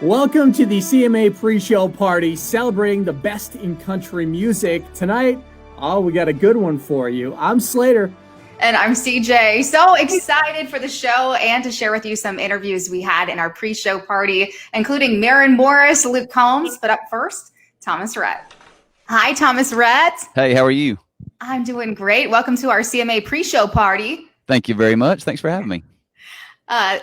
Welcome to the CMA Pre Show Party, celebrating the best in country music. Tonight, we got a good one for you. I'm Slater. And I'm CJ. So excited for the show and to share with you some interviews we had in our pre-show party, including Maren Morris, Luke Combs. But up first, Thomas Rhett. Hi, Thomas Rhett. Hey, how are you? I'm doing great. Welcome to our CMA pre-show party. Thank you very much. Thanks for having me.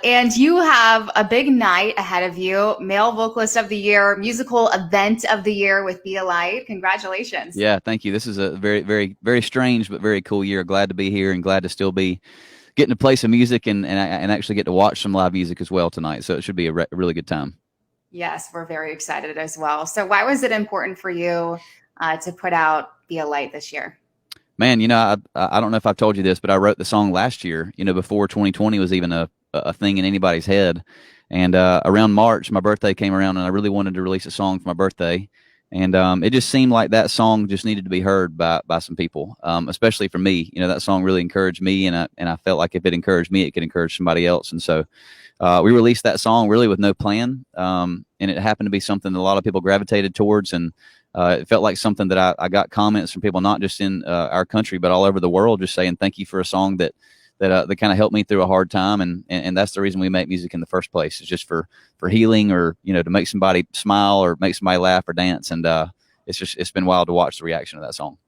And you have a big night ahead of you, Male Vocalist of the Year, Musical Event of the Year with Be a Light. Congratulations. Yeah, thank you. This is a very, very, very strange but very cool year. Glad to be here and glad to still be getting to play some music and actually get to watch some live music as well tonight. So it should be a really good time. Yes, we're very excited as well. So why was it important for you to put out Be a Light this year? Man, I don't know if I've told you this, but I wrote the song last year, before 2020 was even a thing in anybody's head. And around March, my birthday came around and I really wanted to release a song for my birthday. And it just seemed like that song just needed to be heard by some people, especially for me. That song really encouraged me, and I felt like if it encouraged me, it could encourage somebody else. And so we released that song really with no plan. And it happened to be something that a lot of people gravitated towards. And it felt like something that I got comments from people, not just in our country, but all over the world, just saying thank you for a song that kind of helped me through a hard time. And that's the reason we make music in the first place. It's just for healing, or, to make somebody smile or make somebody laugh or dance. And it's been wild to watch the reaction of that song.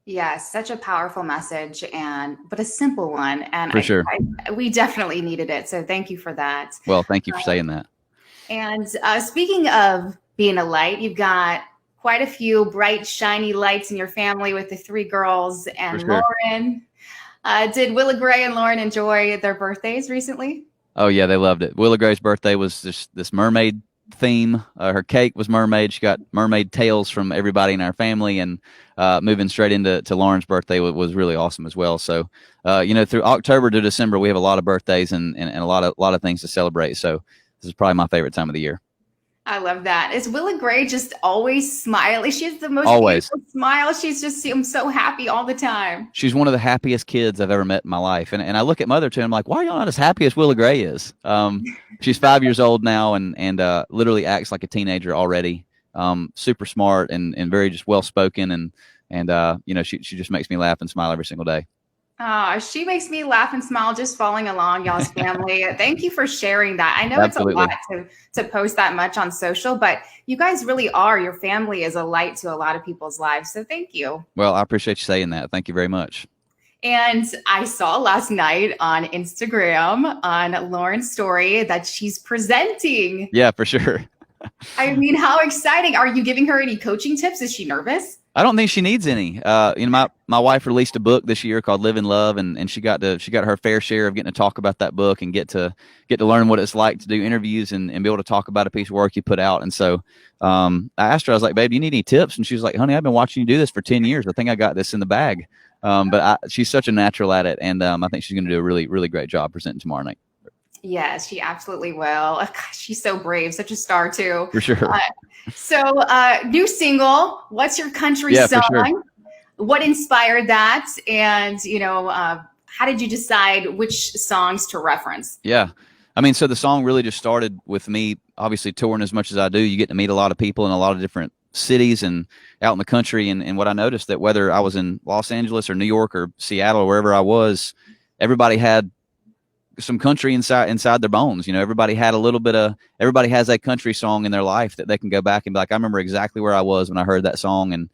Yes, such a powerful message, but a simple one. And for sure. We definitely needed it. So thank you for that. Well, thank you for saying that. And speaking of being a light, you've got quite a few bright, shiny lights in your family with the three girls and sure. Lauren. Did Willa Gray and Lauren enjoy their birthdays recently? Oh, yeah, they loved it. Willa Gray's birthday was this mermaid theme. Her cake was mermaid. She got mermaid tails from everybody in our family. And moving straight into Lauren's birthday was really awesome as well. So, through October to December, we have a lot of birthdays and a lot of things to celebrate. So this is probably my favorite time of the year. I love that. Is Willa Gray just always smiling? She has the most beautiful smile. She's just seems so happy all the time. She's one of the happiest kids I've ever met in my life. And I look at Mother too, and I'm like, why are y'all not as happy as Willa Gray is? She's 5 years old now and literally acts like a teenager already. Super smart and very just well-spoken. And she just makes me laugh and smile every single day. She makes me laugh and smile just following along, y'all's family. Thank you for sharing that. I know Absolutely. It's a lot to post that much on social, but you guys really are. Your family is a light to a lot of people's lives. So thank you. Well, I appreciate you saying that. Thank you very much. And I saw last night on Instagram on Lauren's story that she's presenting. Yeah, for sure. I mean, how exciting. Are you giving her any coaching tips? Is she nervous? I don't think she needs any. My wife released a book this year called Live and Love, and she got her fair share of getting to talk about that book and get to learn what it's like to do interviews and be able to talk about a piece of work you put out. And so I asked her, I was like, babe, do you need any tips? And she was like, honey, I've been watching you do this for 10 years. I think I got this in the bag. But she's such a natural at it, and I think she's going to do a really, really great job presenting tomorrow night. Yes, she absolutely will. Gosh, she's so brave, such a star too. For sure. So new single, what's your country song? For sure. What inspired that? And, how did you decide which songs to reference? Yeah. I mean, so the song really just started with me, obviously touring as much as I do. You get to meet a lot of people in a lot of different cities and out in the country. And what I noticed that whether I was in Los Angeles or New York or Seattle or wherever I was, everybody had some country inside their bones. Everybody had everybody has a country song in their life that they can go back and be like, I remember exactly where I was when I heard that song. And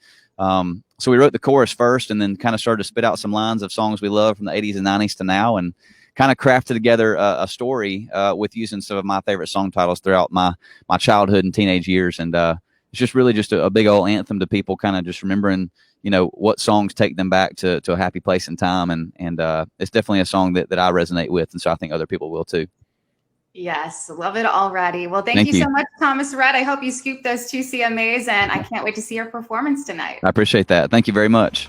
so we wrote the chorus first and then kind of started to spit out some lines of songs we love from the 80s and 90s to now, and kind of crafted together a story with using some of my favorite song titles throughout my childhood and teenage years. And it's just really just a big old anthem to people, kind of just remembering what songs take them back to a happy place and time. And it's definitely a song that I resonate with. And so I think other people will too. Yes. Love it already. Well, thank you so much, Thomas Rhett. I hope you scoop those 2 CMAs, and I can't wait to see your performance tonight. I appreciate that. Thank you very much.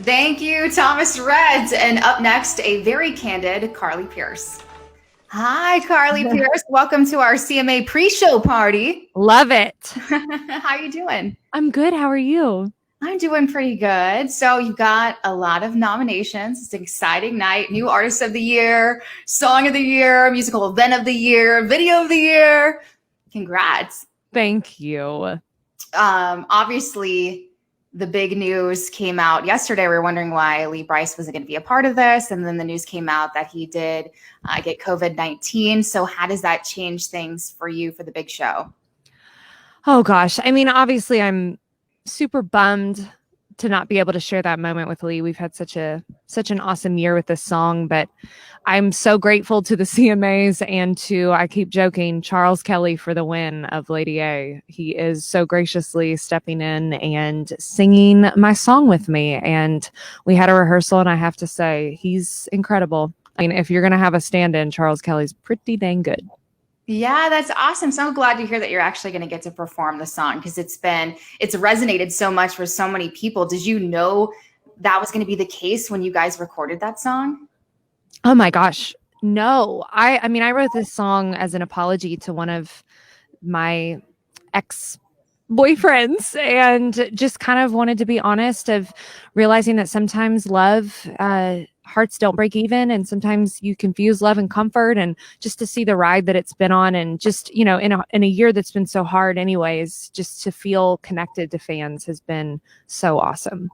Thank you, Thomas Rhett. And up next, a very candid Carly Pierce. Hi, Carly Pierce. Welcome to our CMA Pre Show Party. Love it. How you doing? I'm good. How are you? I'm doing pretty good. So you've got a lot of nominations. It's an exciting night. New Artist of the Year, Song of the Year, Musical Event of the Year, Video of the Year. Congrats. Thank you. Obviously, the big news came out yesterday. We were wondering why Lee Brice wasn't going to be a part of this. And then the news came out that he did get COVID-19. So how does that change things for you for the big show? Oh, gosh. I mean, obviously, I'm super bummed to not be able to share that moment with Lee. We've had such an awesome year with this song, but I'm so grateful to the CMAs and to, I keep joking, Charles Kelly for the win of Lady A. He is so graciously stepping in and singing my song with me. And we had a rehearsal, and I have to say, he's incredible. I mean, if you're going to have a stand-in, Charles Kelly's pretty dang good. Yeah, that's awesome. So glad to hear that you're actually going to get to perform the song, because it's resonated so much for so many people. Did you know that was going to be the case when you guys recorded that song? Oh my gosh. No. I mean, I wrote this song as an apology to one of my ex-boyfriends, and just kind of wanted to be honest of realizing that sometimes love, hearts don't break even, and sometimes you confuse love and comfort, and just to see the ride that it's been on, and just, you know, in a year that's been so hard anyways, just to feel connected to fans has been so awesome.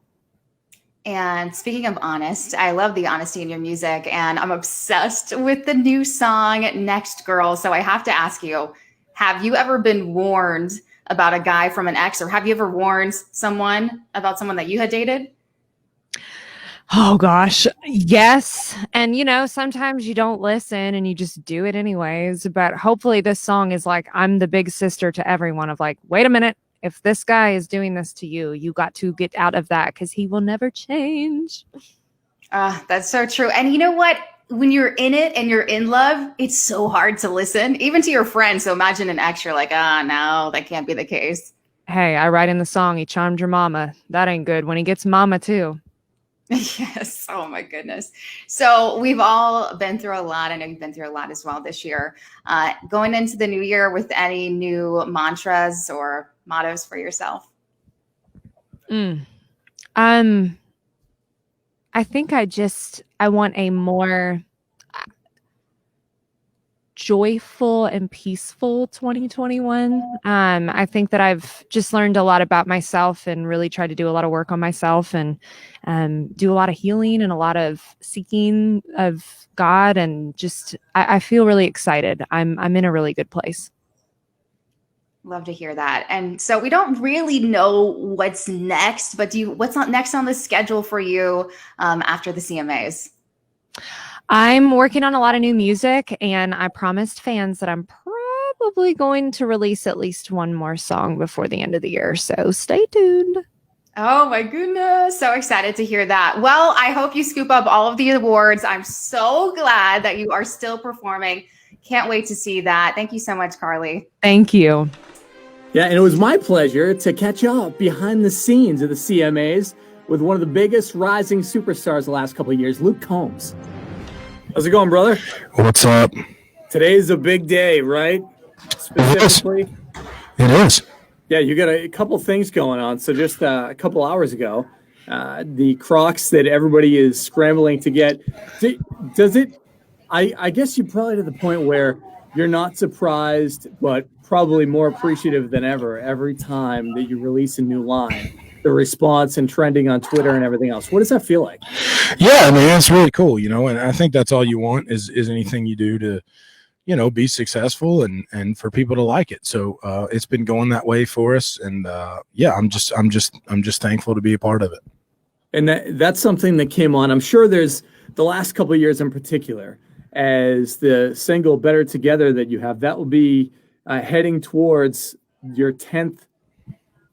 And speaking of honest, I love the honesty in your music, and I'm obsessed with the new song Next Girl. So I have to ask you, have you ever been warned about a guy from an ex, or have you ever warned someone about someone that you had dated? Oh gosh, yes. And you know, sometimes you don't listen and you just do it anyways, but hopefully this song is like, I'm the big sister to everyone of like, wait a minute, if this guy is doing this to you, you got to get out of that, because he will never change. That's so true. And you know what? When you're in it and you're in love, it's so hard to listen, even to your friends. So imagine an ex, you're like, no, that can't be the case. Hey, I write in the song, he charmed your mama. That ain't good when he gets mama too. Yes. Oh my goodness. So we've all been through a lot. I know you've been through a lot as well this year. Going into the new year with any new mantras or mottos for yourself? I think I want a more joyful and peaceful 2021. I think that I've just learned a lot about myself and really tried to do a lot of work on myself, and do a lot of healing and a lot of seeking of God, and just I feel really excited. I'm in a really good place. Love to hear that. And so we don't really know what's next, but what's not next on the schedule for you after the CMAs? I'm working on a lot of new music, and I promised fans that I'm probably going to release at least one more song before the end of the year. So stay tuned. Oh my goodness. So excited to hear that. Well, I hope you scoop up all of the awards. I'm so glad that you are still performing. Can't wait to see that. Thank you so much, Carly. Thank you. Yeah, and it was my pleasure to catch up behind the scenes of the CMAs with one of the biggest rising superstars the last couple of years, Luke Combs. How's it going, brother? What's up? Today's a big day, right? Specifically. It is. Yeah, you got a couple things going on. So just a couple hours ago, the Crocs that everybody is scrambling to get, does it, I guess you're probably to the point where you're not surprised, but probably more appreciative than ever every time that you release a new line. The response and trending on Twitter and everything else. What does that feel like? Yeah, I mean, it's really cool, you know, and I think that's all you want is anything you do to, you know, be successful and for people to like it. So it's been going that way for us, and yeah, I'm just thankful to be a part of it. And that's something that came on. I'm sure there's the last couple of years in particular, as the single "Better Together" that you have, that will be heading towards your 10th.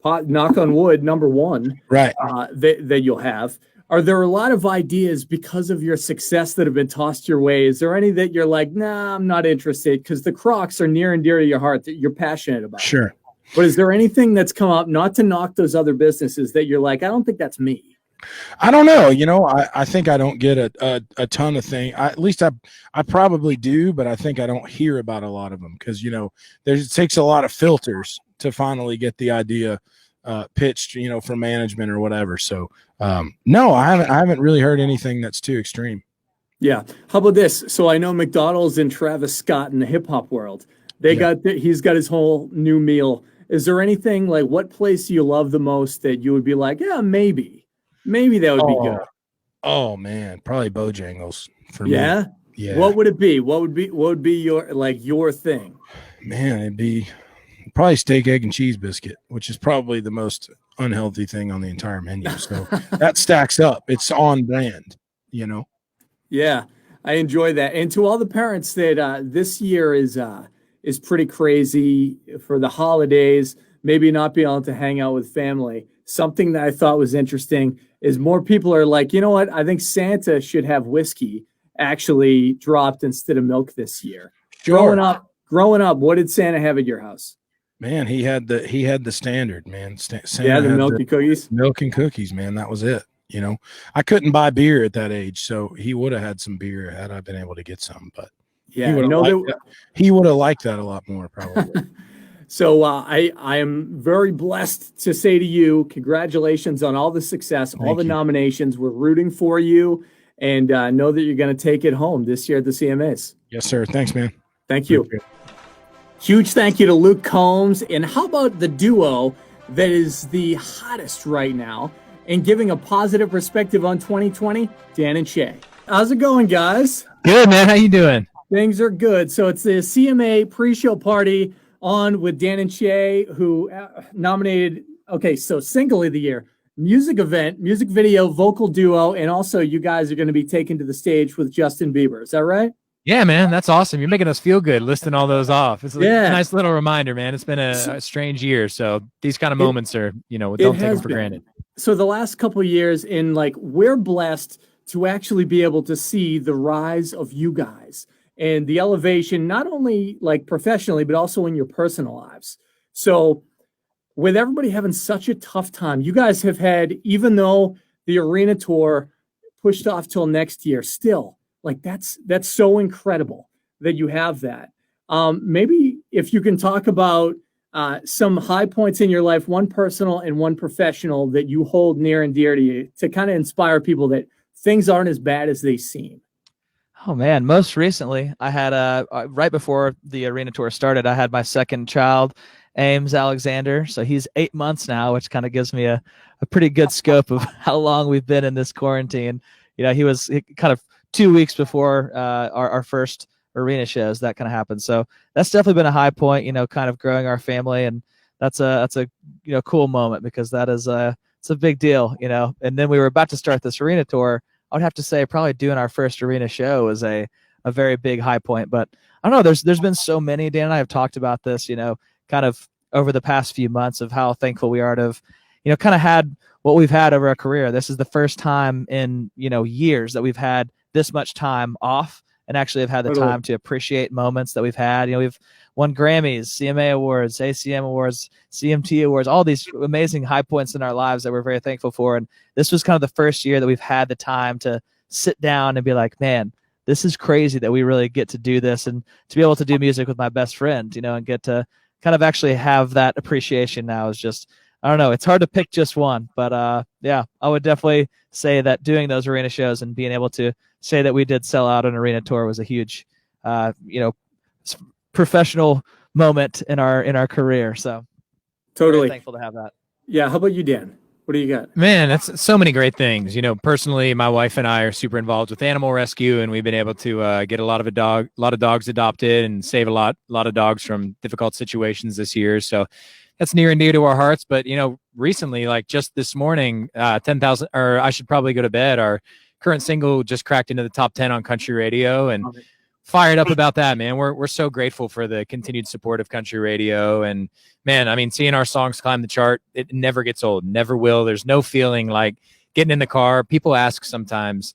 Knock on wood, number one, right? That you'll have. Are there a lot of ideas because of your success that have been tossed your way? Is there any that you're like, nah, I'm not interested? Because the Crocs are near and dear to your heart that you're passionate about. Sure. But is there anything that's come up, not to knock those other businesses, that you're like, I don't think that's me? I don't know. You know, I think I don't get a ton of things. At least I probably do, but I think I don't hear about a lot of them because, you know, it takes a lot of filters to finally get the idea pitched, you know, from management or whatever. So no, I haven't really heard anything that's too extreme. Yeah. How about this? So I know McDonald's and Travis Scott in the hip hop world. He's got his whole new meal. Is there anything like what place do you love the most that you would be like, yeah, maybe that would be good? Oh man, probably Bojangles for me. Yeah. What would it be? What would be your thing? Man, it'd be probably steak, egg, and cheese biscuit, which is probably the most unhealthy thing on the entire menu. So that stacks up. It's on brand, you know? Yeah, I enjoy that. And to all the parents that this year is pretty crazy for the holidays, maybe not being able to hang out with family. Something that I thought was interesting is more people are like, you know what? I think Santa should have whiskey actually dropped instead of milk this year. Sure. Growing up, what did Santa have at your house? Man, he had the standard, man. Santa the had milk and cookies. Milk and cookies, man. That was it. You know, I couldn't buy beer at that age, so he would have had some beer had I been able to get some. But yeah, he would have liked that a lot more, probably. So I am very blessed to say to you, congratulations on all the success, all the nominations. We're rooting for you, and know that you're going to take it home this year at the CMAs. Yes, sir. Thanks, man. Thank you. Huge thank you to Luke Combs. And how about the duo that is the hottest right now and giving a positive perspective on 2020, Dan+Shay. How's it going, guys? Good, man. How you doing? Things are good. So it's the CMA Pre Show Party on with Dan+Shay, who nominated, so single of the year, music event, music video, vocal duo, and also you guys are going to be taken to the stage with Justin Bieber. Is that right? Yeah, man. That's awesome. You're making us feel good listing all those off. It's a nice little reminder, man. It's been a strange year. So these kind of moments are, don't take them for granted. So the last couple of years we're blessed to actually be able to see the rise of you guys and the elevation, not only like professionally, but also in your personal lives. So with everybody having such a tough time, you guys have had, even though the arena tour pushed off till next year, still, that's so incredible that you have that. Maybe if you can talk about some high points in your life, one personal and one professional that you hold near and dear to you to kind of inspire people that things aren't as bad as they seem. Oh man, most recently I had right before the arena tour started, I had my second child, Ames Alexander. So he's 8 months now, which kind of gives me a pretty good scope of how long we've been in this quarantine. He was kind of 2 weeks before our first arena shows that kind of happened. So that's definitely been a high point, kind of growing our family. And that's a cool moment because that is it's a big deal, and then we were about to start this arena tour. I would have to say probably doing our first arena show was a very big high point, but I don't know, there's been so many. Dan and I have talked about this, kind of over the past few months of how thankful we are to have, kind of had what we've had over our career. This is the first time in, years that we've had this much time off and actually have had the time to appreciate moments that we've had. We've won Grammys, CMA Awards, ACM Awards, CMT Awards, all these amazing high points in our lives that we're very thankful for. And this was kind of the first year that we've had the time to sit down and be like, man, this is crazy that we really get to do this and to be able to do music with my best friend, and get to kind of actually have that appreciation now is just, I don't know, it's hard to pick just one, but yeah, I would definitely say that doing those arena shows and being able to say that we did sell out an arena tour was a huge, professional moment in our career. So totally thankful to have that. Yeah. How about you, Dan? What do you got? Man, that's so many great things. Personally, my wife and I are super involved with animal rescue, and we've been able to get a lot of dogs adopted and save a lot of dogs from difficult situations this year. So that's near and dear to our hearts. But recently, like just this morning, 10,000, or I should probably go to bed. Our current single just cracked into the top 10 on country radio, and fired up about that, man. We're so grateful for the continued support of country radio. And man, I mean, seeing our songs climb the chart, it never gets old, never will. There's no feeling like getting in the car. People ask sometimes,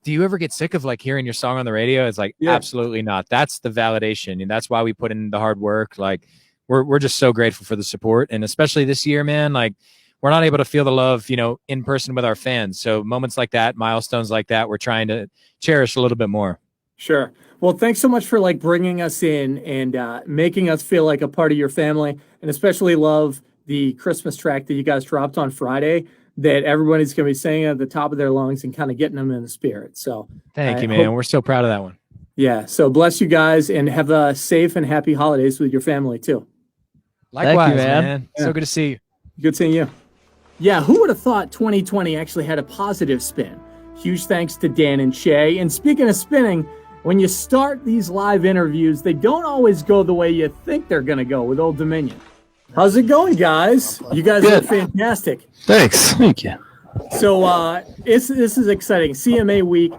do you ever get sick of like hearing your song on the radio? It's like, absolutely not. That's the validation. And that's why we put in the hard work. Like we're just so grateful for the support. And especially this year, man, like we're not able to feel the love, in person with our fans. So moments like that, milestones like that, we're trying to cherish a little bit more. Sure. Well, thanks so much for bringing us in and making us feel like a part of your family, and especially love the Christmas track that you guys dropped on Friday that everybody's going to be singing at the top of their lungs and kind of getting them in the spirit. So thank you, man. We're so proud of that one. Yeah. So bless you guys and have a safe and happy holidays with your family too. Likewise, man. Yeah. So good to see you. Good seeing you. Yeah. Who would have thought 2020 actually had a positive spin? Huge thanks to Dan+Shay. And speaking of spinning, when you start these live interviews, they don't always go the way you think they're going to go with Old Dominion. How's it going, guys? You guys are fantastic. Thanks. Thank you. So this is exciting. CMA week,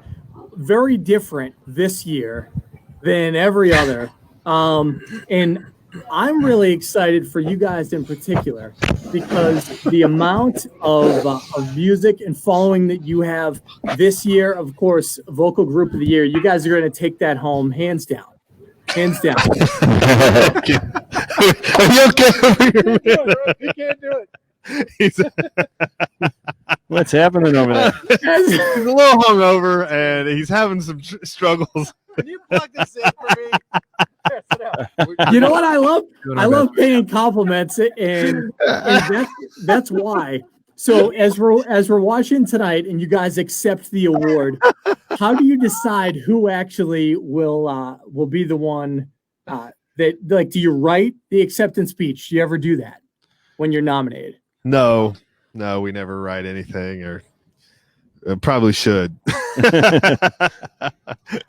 very different this year than every other. And I'm really excited for you guys in particular because the amount of music and following that you have this year, of course, Vocal Group of the Year, you guys are going to take that home hands down. Hands down. Are you okay over here, man? You can't do it. What's happening over there? He's a little hungover and he's having some struggles. Can you plug this in for me? Here, sit down. You know what I love? I love paying compliments, and that's why. So as we're watching tonight, and you guys accept the award, how do you decide who actually will be the one that, like? Do you write the acceptance speech? Do you ever do that when you're nominated? No, we never write anything, or probably should.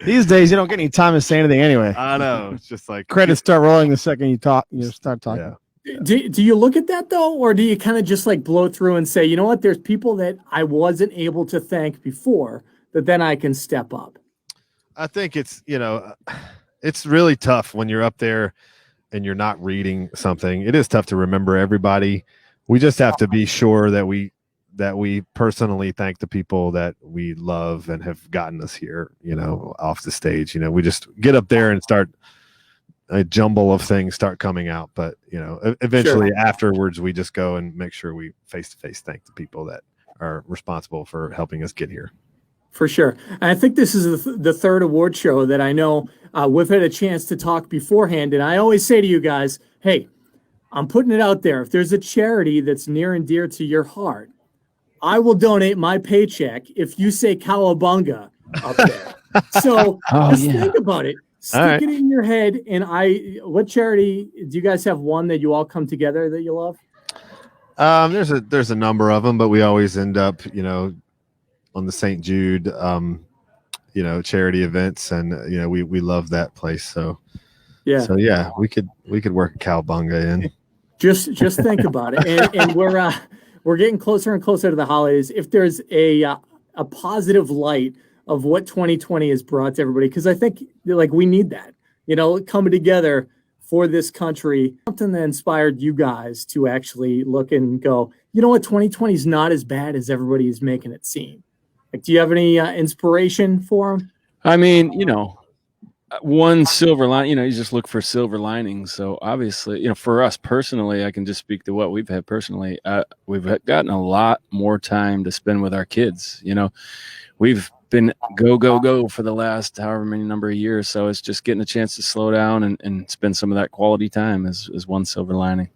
These days, you don't get any time to say anything anyway. I know. It's just like Credits start rolling the second you talk. You start talking. Yeah. Do you look at that though, or do you kind of just like blow through and say, you know what, there's people that I wasn't able to thank before that then I can step up? I think it's it's really tough when you're up there and you're not reading something. It is tough to remember everybody. We just have to be sure that we personally thank the people that we love and have gotten us here, off the stage. We just get up there and start a jumble of things start coming out. But, eventually afterwards, we just go and make sure we face-to-face thank the people that are responsible for helping us get here. For sure. And I think this is the third award show that I know we've had a chance to talk beforehand. And I always say to you guys, hey, I'm putting it out there. If there's a charity that's near and dear to your heart, I will donate my paycheck if you say cowabunga up there. So think about it. Stick it in your head. And what charity, do you guys have one that you all come together that you love? There's a number of them, but we always end up, on the St. Jude, charity events. And, we love that place. So we could work a cowabunga in. Just think about it. And we're getting closer and closer to the holidays. If there's a positive light of what 2020 has brought to everybody, because I think we need that, coming together for this country, something that inspired you guys to actually look and go, you know what, 2020 is not as bad as everybody is making it seem. Do you have any inspiration for them? I mean, one silver line, you just look for silver linings. So obviously, for us personally, I can just speak to what we've had personally. We've gotten a lot more time to spend with our kids. We've been go for the last however many number of years. So it's just getting a chance to slow down and spend some of that quality time is one silver lining.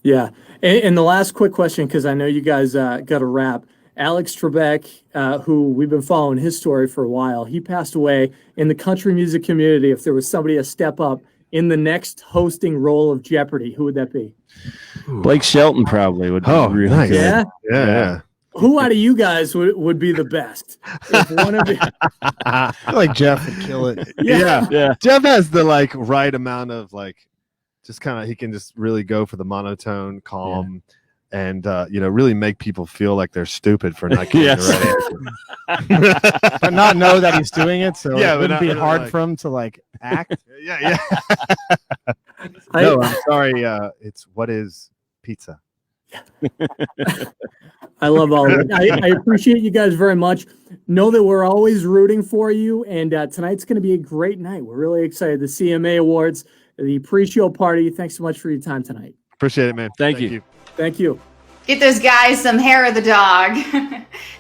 Yeah. And the last quick question, because I know you guys got a wrap. Alex Trebek, who we've been following his story for a while, he passed away. In the country music community, if there was somebody to step up in the next hosting role of Jeopardy, who would that be? Blake Shelton probably would be really nice. good. Yeah. Who out of you guys would be the best? If one of you... I feel like Jeff would kill it. Yeah. Jeff has the right amount of just kind of, he can just really go for the monotone, calm. Yeah. And really make people feel like they're stupid for not getting the right answer. But not know that he's doing it, so it wouldn't be hard for him to act. Yeah. No, I'm sorry. It's what is pizza? I love all of it. I appreciate you guys very much. Know that we're always rooting for you, and tonight's going to be a great night. We're really excited. The CMA Awards, the pre-show party. Thanks so much for your time tonight. Appreciate it, man. Thank you. Thank you. Get those guys some hair of the dog.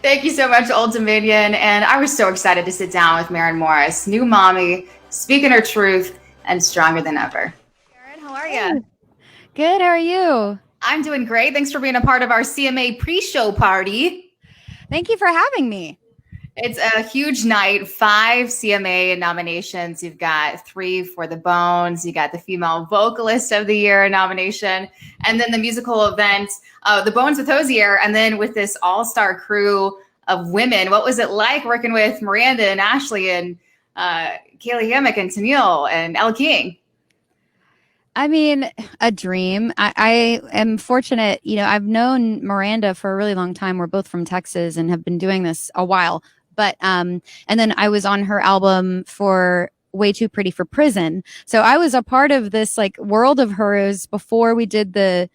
Thank you so much, Old Dominion. And I was so excited to sit down with Maren Morris, new mommy, speaking her truth, and stronger than ever. Maren, how are you? Good. How are you? I'm doing great. Thanks for being a part of our CMA Pre Show Party. Thank you for having me. It's a huge night. 5 CMA nominations. You've got 3 for the Bones. You got the Female Vocalist of the Year nomination, and then the musical event, the Bones with Hosier, and then with this all-star crew of women. What was it like working with Miranda and Ashley and Kaylee Hammock and Tennille and Ella King? I mean, a dream. I am fortunate. I've known Miranda for a really long time. We're both from Texas and have been doing this a while. But and then I was on her album for Way Too Pretty for Prison. So I was a part of this like world of hers before we did the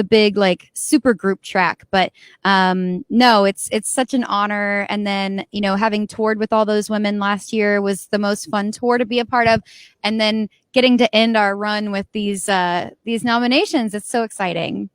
big like super group track. But no, it's such an honor. And then, having toured with all those women last year was the most fun tour to be a part of. And then getting to end our run with these nominations, it's so exciting.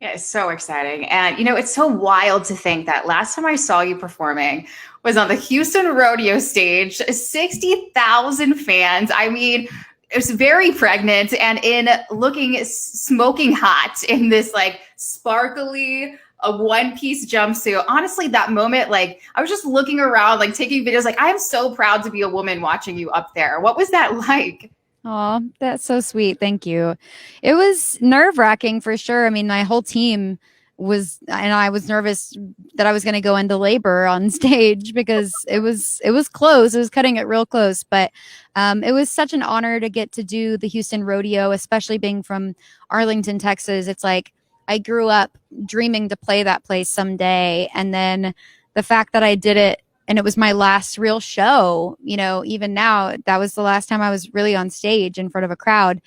Yeah, it's so exciting. And, it's so wild to think that last time I saw you performing was on the Houston Rodeo stage, 60,000 fans. I mean, it was very pregnant and in looking smoking hot in this like sparkly a one-piece jumpsuit. Honestly, that moment, like I was just looking around, like taking videos, like I'm so proud to be a woman watching you up there. What was that like? Oh, that's so sweet. Thank you. It was nerve-wracking for sure. I mean, my whole team and I was nervous that I was going to go into labor on stage because it was close. It was cutting it real close, but it was such an honor to get to do the Houston Rodeo, especially being from Arlington, Texas. It's like I grew up dreaming to play that place someday. And then the fact that I did it and it was my last real show, even now, that was the last time I was really on stage in front of a crowd.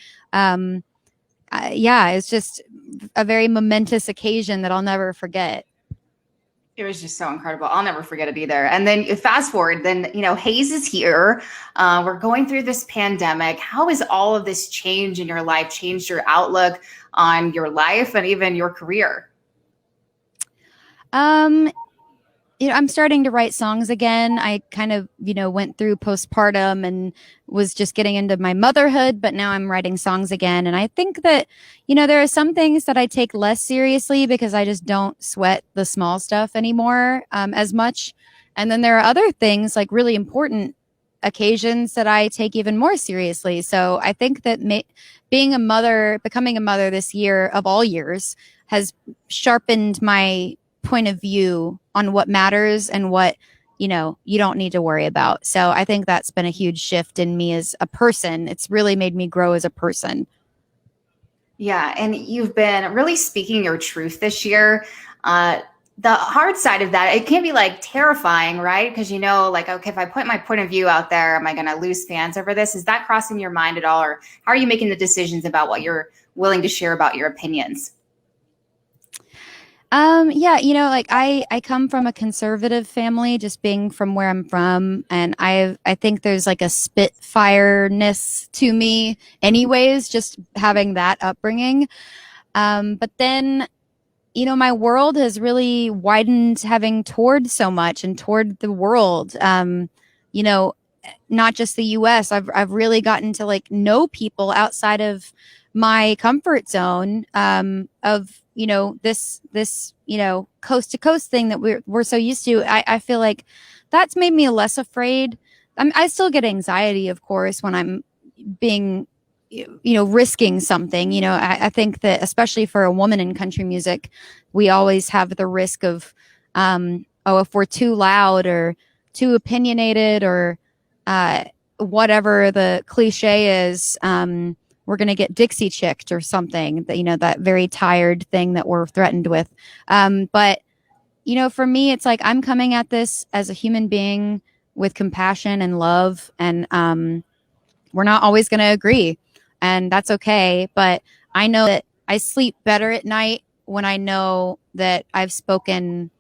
It's just a very momentous occasion that I'll never forget. It was just so incredible. I'll never forget it either. And then fast forward, then, Hayes is here. We're going through this pandemic. How has all of this change in your life changed your outlook on your life and even your career? I'm starting to write songs again. I kind of, went through postpartum and was just getting into my motherhood, but now I'm writing songs again. And I think that, there are some things that I take less seriously because I just don't sweat the small stuff anymore as much. And then there are other things like really important occasions that I take even more seriously. So I think that becoming a mother this year of all years has sharpened my point of view on what matters and what you don't need to worry about. So I think that's been a huge shift in me as a person. It's really made me grow as a person. Yeah, and you've been really speaking your truth this year. The hard side of that, it can be like terrifying, right? Because like, okay, if I put my point of view out there, am I going to lose fans over this? Is that crossing your mind at all? Or how are you making the decisions about what you're willing to share about your opinions? I come from a conservative family, just being from where I'm from. And I think there's like a spitfireness to me anyways, just having that upbringing. But then, my world has really widened having toured so much and toured the world. Not just the US. I've really gotten to like know people outside of my comfort zone of this coast to coast thing that we're so used to. I feel like that's made me less afraid. I still get anxiety, of course, when I'm being risking something. I think that especially for a woman in country music, we always have the risk of if we're too loud or too opinionated or whatever the cliche is, we're going to get Dixie chicked or something, that, that very tired thing that we're threatened with. But, for me, it's like I'm coming at this as a human being with compassion and love. And we're not always going to agree. And that's okay. But I know that I sleep better at night when I know that I've spoken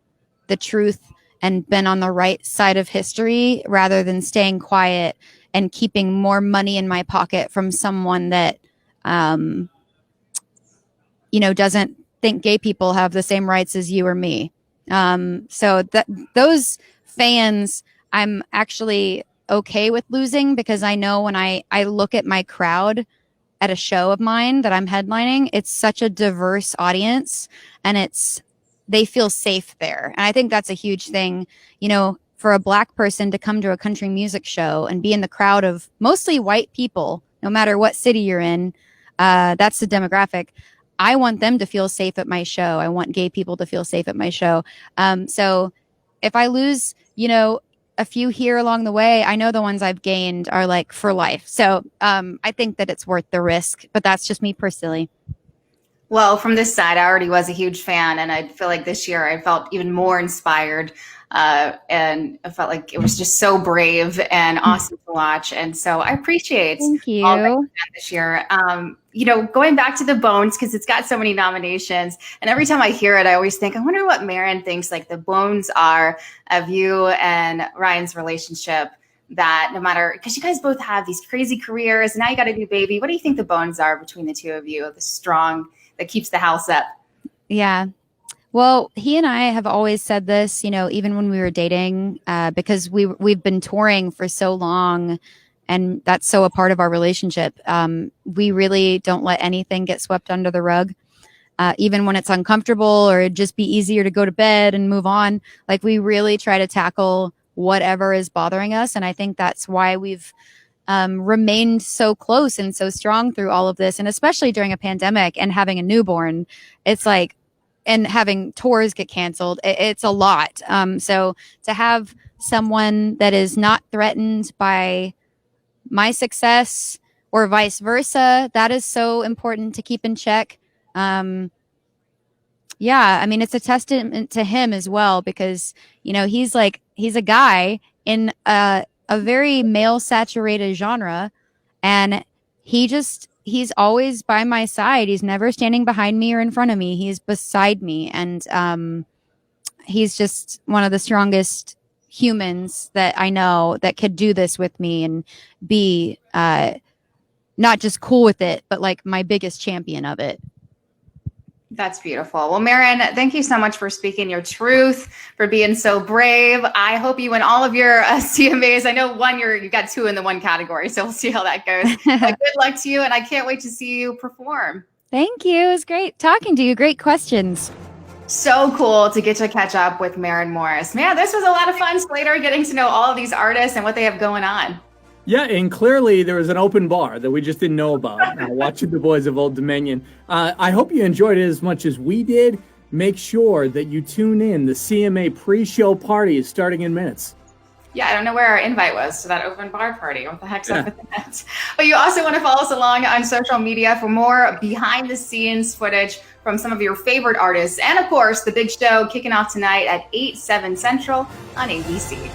the truth and been on the right side of history rather than staying quiet and keeping more money in my pocket from someone that, doesn't think gay people have the same rights as you or me. So that those fans, I'm actually okay with losing because I know when I look at my crowd at a show of mine that I'm headlining, it's such a diverse audience and they feel safe there. And I think that's a huge thing. for a Black person to come to a country music show and be in the crowd of mostly white people, no matter what city you're in, that's the demographic. I want them to feel safe at my show. I want gay people to feel safe at my show. So if I lose, a few here along the way, I know the ones I've gained are like for life. So I think that it's worth the risk, but that's just me personally. Well, from this side, I already was a huge fan, and I feel like this year I felt even more inspired, and I felt like it was just so brave and awesome to watch. And so I appreciate Thank you. all that you've done this year. Going back to the Bones, because it's got so many nominations, and every time I hear it, I always think, I wonder what Maren thinks like the bones are of you and Ryan's relationship. That no matter, because you guys both have these crazy careers, and now you got a new baby. What do you think the bones are between the two of you? The strong that keeps the house up. Yeah. Well, he and I have always said this, even when we were dating, because we've been touring for so long, and that's so a part of our relationship. We really don't let anything get swept under the rug, even when it's uncomfortable or it'd just be easier to go to bed and move on. Like, we really try to tackle whatever is bothering us. And I think that's why we've remained so close and so strong through all of this. And especially during a pandemic and having a newborn, it's like, and having tours get canceled, it's a lot. So to have someone that is not threatened by my success or vice versa, that is so important to keep in check. Yeah, I mean, it's a testament to him as well, because, he's a guy in a very male saturated genre, and he's always by my side. He's never standing behind me or in front of me. He's beside me. And he's just one of the strongest humans that I know that could do this with me and be not just cool with it, but like my biggest champion of it. That's beautiful. Well, Maren, thank you so much for speaking your truth, for being so brave. I hope you win all of your CMAs. I know you got 2 in the one category, so we'll see how that goes. But good luck to you, and I can't wait to see you perform. Thank you. It was great talking to you. Great questions. So cool to get to catch up with Maren Morris. Man, this was a lot of fun, Slater, getting to know all of these artists and what they have going on. Yeah, and clearly there was an open bar that we just didn't know about watching the boys of Old Dominion. I hope you enjoyed it as much as we did. Make sure that you tune in. The CMA Pre Show Party is starting in minutes. Yeah, I don't know where our invite was to that open bar party. What the heck's up with that? But you also want to follow us along on social media for more behind the scenes footage from some of your favorite artists. And of course, the big show kicking off tonight at 8/7 Central on ABC.